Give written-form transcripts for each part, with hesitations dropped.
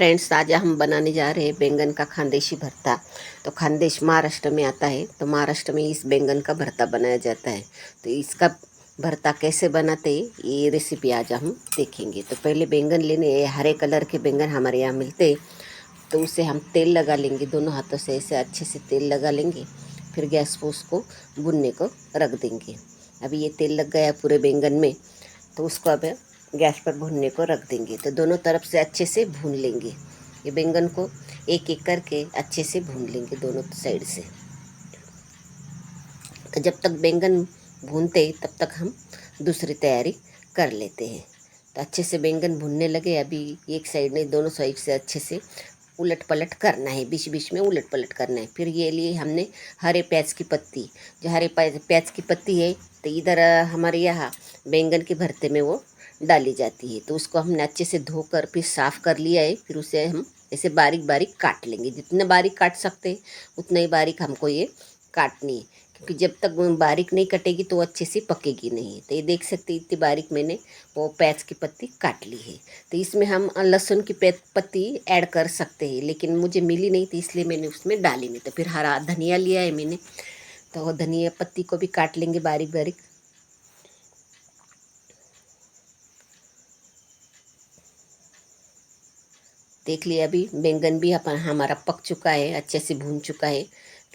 Friends, आज हम बनाने जा रहे हैं बैंगन का खानदेशी भरता। तो खानदेश महाराष्ट्र में आता है, तो महाराष्ट्र में इस बैंगन का भरता बनाया जाता है। तो इसका भरता कैसे बनाते हैं ये रेसिपी आज हम देखेंगे। तो पहले बैंगन लेने हैं, हरे कलर के बैंगन हमारे यहाँ मिलते हैं। तो उसे हम तेल लगा लेंगे, दोनों हाथों से ऐसे अच्छे से तेल लगा लेंगे। फिर गैस पर उसको भुनने को रख देंगे। अभी ये तेल लग गया पूरे बैंगन में, तो उसको अब गैस पर भूनने को रख देंगे। तो दोनों तरफ से अच्छे से भून लेंगे। ये बैंगन को एक एक करके अच्छे से भून लेंगे दोनों साइड से। तो जब तक बैंगन भूनते तब तक हम दूसरी तैयारी कर लेते हैं। तो अच्छे से बैंगन भूनने लगे। अभी एक साइड नहीं, दोनों साइड से अच्छे से उलट पलट करना है, बीच बीच में उलट पलट करना है। फिर ये लिए हमने हरे प्याज की पत्ती, जो हरे प्याज की पत्ती है, तो इधर हमारे यहाँ बैंगन के भरते में वो डाली जाती है। तो उसको हमने अच्छे से धोकर फिर साफ़ कर लिया है। फिर उसे हम ऐसे बारीक बारीक काट लेंगे। जितने बारीक काट सकते हैं उतना ही बारीक हमको ये काटनी है, क्योंकि जब तक वो बारीक नहीं कटेगी तो अच्छे से पकेगी नहीं। तो ये देख सकते इतनी बारीक मैंने वो प्याज की पत्ती काट ली है। तो इसमें हम लहसुन की पत्ती ऐड कर सकते हैं, लेकिन मुझे मिली नहीं थी इसलिए मैंने उसमें डाली नहीं। तो फिर हरा धनिया लिया है मैंने, तो वो धनिया पत्ती को भी काट लेंगे बारीक बारीक। देख लिया, अभी बैंगन भी अपन हमारा पक चुका है, अच्छे से भून चुका है,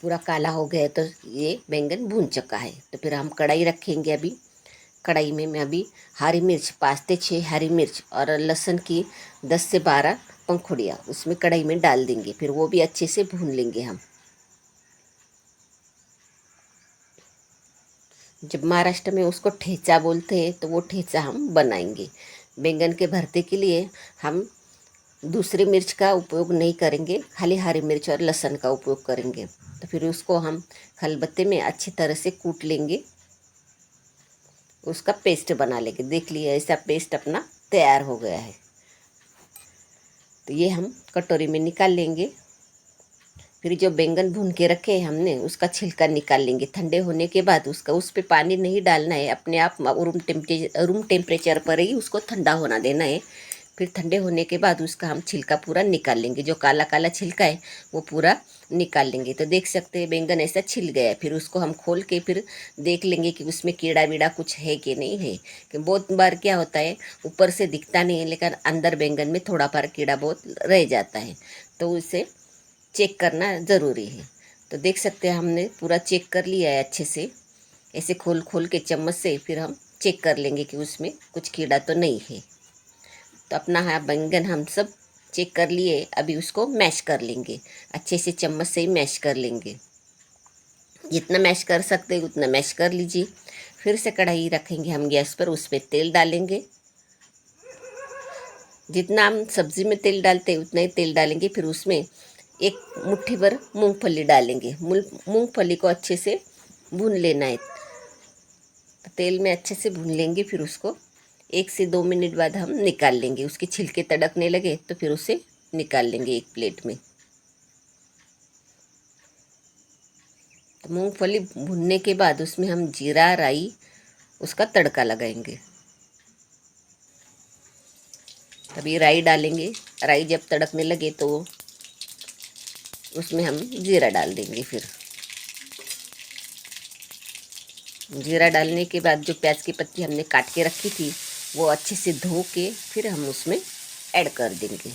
पूरा काला हो गया है। तो ये बैंगन भून चुका है। तो फिर हम कढ़ाई रखेंगे। अभी कढ़ाई में मैं अभी हरी मिर्च 5 से 6 हरी मिर्च और लहसुन की 10 से 12 पंखुड़ियाँ उसमें कढ़ाई में डाल देंगे। फिर वो भी अच्छे से भून लेंगे हम। जब महाराष्ट्र में उसको ठेचा बोलते हैं, तो वो ठेचा हम बनाएंगे। बैंगन के भरते के लिए हम दूसरी मिर्च का उपयोग नहीं करेंगे, खाली हरी मिर्च और लहसुन का उपयोग करेंगे। तो फिर उसको हम खलबत्ते में अच्छी तरह से कूट लेंगे, उसका पेस्ट बना लेंगे। देख लिए ऐसा पेस्ट अपना तैयार हो गया है। तो ये हम कटोरी में निकाल लेंगे। फिर जो बैंगन भून के रखे हैं हमने, उसका छिलका निकाल लेंगे। ठंडे होने के बाद उसका उस पर पानी नहीं डालना है, अपने आप रूम टेम्परेचर पर ही उसको ठंडा होना देना है। फिर ठंडे होने के बाद उसका हम छिलका पूरा निकाल लेंगे। जो काला काला छिलका है वो पूरा निकाल लेंगे। तो देख सकते हैं बैंगन ऐसा छिल गया है। फिर उसको हम खोल के फिर देख लेंगे कि उसमें कीड़ा वीड़ा कुछ है कि नहीं है। कि बहुत बार क्या होता है, ऊपर से दिखता नहीं है लेकिन अंदर बैंगन में थोड़ा बार कीड़ा बहुत रह जाता है। तो उसे चेक करना ज़रूरी है। तो देख सकते हैं हमने पूरा चेक कर लिया है अच्छे से। ऐसे खोल खोल के चम्मच से फिर हम चेक कर लेंगे कि उसमें कुछ कीड़ा तो नहीं है। तो अपना हाँ बैंगन हम सब चेक कर लिए। अभी उसको मैश कर लेंगे, अच्छे से चम्मच से ही मैश कर लेंगे। जितना मैश कर सकते हैं उतना मैश कर लीजिए। फिर से कढ़ाई रखेंगे हम गैस पर, उस पर तेल डालेंगे। जितना हम सब्ज़ी में तेल डालते हैं उतना ही तेल डालेंगे। फिर उसमें एक मुट्ठी भर मूंगफली डालेंगे। मूंगफली को अच्छे से भून लेना है। तेल में अच्छे से भून लेंगे। फिर उसको 1 से 2 मिनट बाद हम निकाल लेंगे। उसके छिलके तड़कने लगे तो फिर उसे निकाल लेंगे एक प्लेट में। तो मूंगफली भूनने के बाद उसमें हम जीरा राई उसका तड़का लगाएंगे। तभी राई डालेंगे। राई जब तड़कने लगे तो उसमें हम जीरा डाल देंगे। फिर जीरा डालने के बाद जो प्याज की पत्ती हमने काट के रखी थी वो अच्छे से धो के फिर हम उसमें ऐड कर देंगे।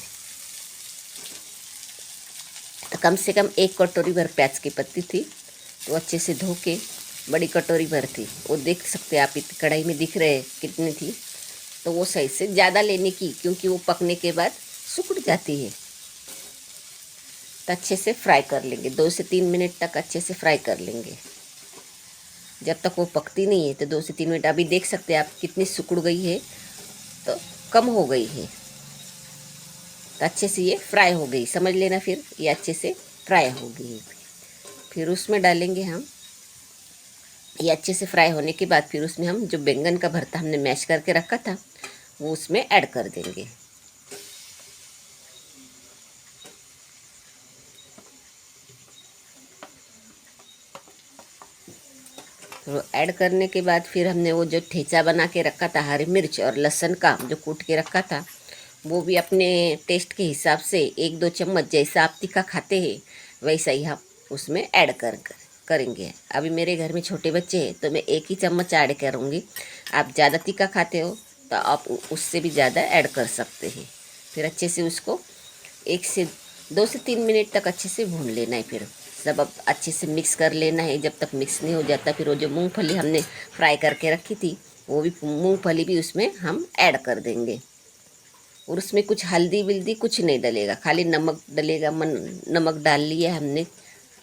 तो कम से कम 1 कटोरी भर प्याज की पत्ती थी, तो अच्छे से धो के बड़ी कटोरी भर थी। वो देख सकते हैं आप, कढ़ाई में दिख रहे हैं कितनी थी। तो वो सही से ज़्यादा लेने की, क्योंकि वो पकने के बाद सिकुड़ जाती है। तो अच्छे से फ्राई कर लेंगे, 2 से 3 मिनट तक अच्छे से फ्राई कर लेंगे। जब तक वो पकती नहीं है तो 2 से 3 मिनट। अभी देख सकते हैं आप कितनी सिकुड़ गई है, तो कम हो गई है। तो अच्छे से ये फ्राई हो गई, समझ लेना। फिर ये अच्छे से फ्राई हो गई है। फिर उसमें डालेंगे हम, ये अच्छे से फ्राई होने के बाद फिर उसमें हम जो बैंगन का भरता हमने मैश करके रखा था वो उसमें ऐड कर देंगे। तो ऐड करने के बाद फिर हमने वो जो ठेचा बना के रखा था हरी मिर्च और लहसुन का जो कूट के रखा था वो भी अपने टेस्ट के हिसाब से 1-2 चम्मच, जैसा आप तीखा खाते हैं वैसा ही हम उसमें ऐड करेंगे। अभी मेरे घर में छोटे बच्चे हैं तो मैं 1 ही चम्मच ऐड करूँगी। आप ज़्यादा तीखा खाते हो तो आप उससे भी ज़्यादा ऐड कर सकते हैं। फिर अच्छे से उसको 2 से 3 मिनट तक अच्छे से भून लेना है। फिर सब अब अच्छे से मिक्स कर लेना है। जब तक मिक्स नहीं हो जाता फिर वो जो मूंगफली हमने फ्राई करके रखी थी वो भी मूंगफली भी उसमें हम ऐड कर देंगे। और उसमें कुछ हल्दी विल्दी कुछ नहीं डलेगा, खाली नमक डलेगा। नमक डाल लिया हमने,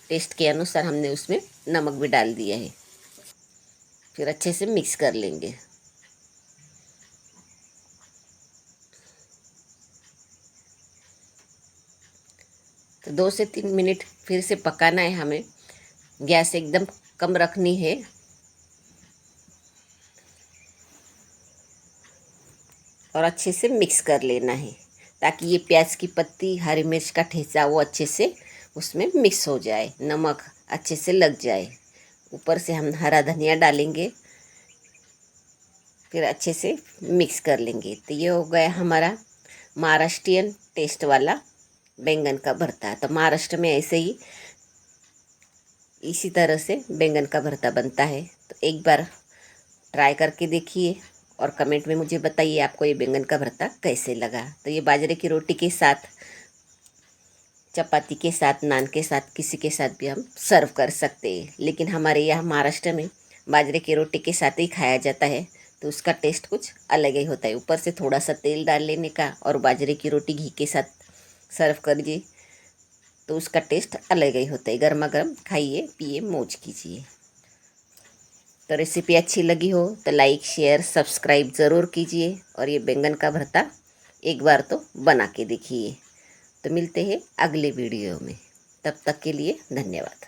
टेस्ट के अनुसार हमने उसमें नमक भी डाल दिया है। फिर अच्छे से मिक्स कर लेंगे। तो 2 से 3 मिनट फिर से पकाना है हमें। गैस एकदम कम रखनी है और अच्छे से मिक्स कर लेना है ताकि ये प्याज की पत्ती, हरी मिर्च का ठेचा वो अच्छे से उसमें मिक्स हो जाए, नमक अच्छे से लग जाए। ऊपर से हम हरा धनिया डालेंगे, फिर अच्छे से मिक्स कर लेंगे। तो ये हो गया हमारा महाराष्ट्रियन टेस्ट वाला बैंगन का भरता। तो महाराष्ट्र में ऐसे ही इसी तरह से बैंगन का भरता बनता है। तो एक बार ट्राई करके देखिए और कमेंट में मुझे बताइए आपको ये बैंगन का भरता कैसे लगा। तो ये बाजरे की रोटी के साथ, चपाती के साथ, नान के साथ, किसी के साथ भी हम सर्व कर सकते हैं। लेकिन हमारे यहाँ महाराष्ट्र में बाजरे की रोटी के साथ ही खाया जाता है तो उसका टेस्ट कुछ अलग ही होता है। ऊपर से थोड़ा सा तेल डाल लेने का और बाजरे की रोटी घी के साथ सर्व करिए तो उसका टेस्ट अलग ही होता है। गर्मा गर्म खाइए, पिए, मौज कीजिए। तो रेसिपी अच्छी लगी हो तो लाइक, शेयर, सब्सक्राइब ज़रूर कीजिए और ये बैंगन का भरता एक बार तो बना के देखिए। तो मिलते हैं अगले वीडियो में, तब तक के लिए धन्यवाद।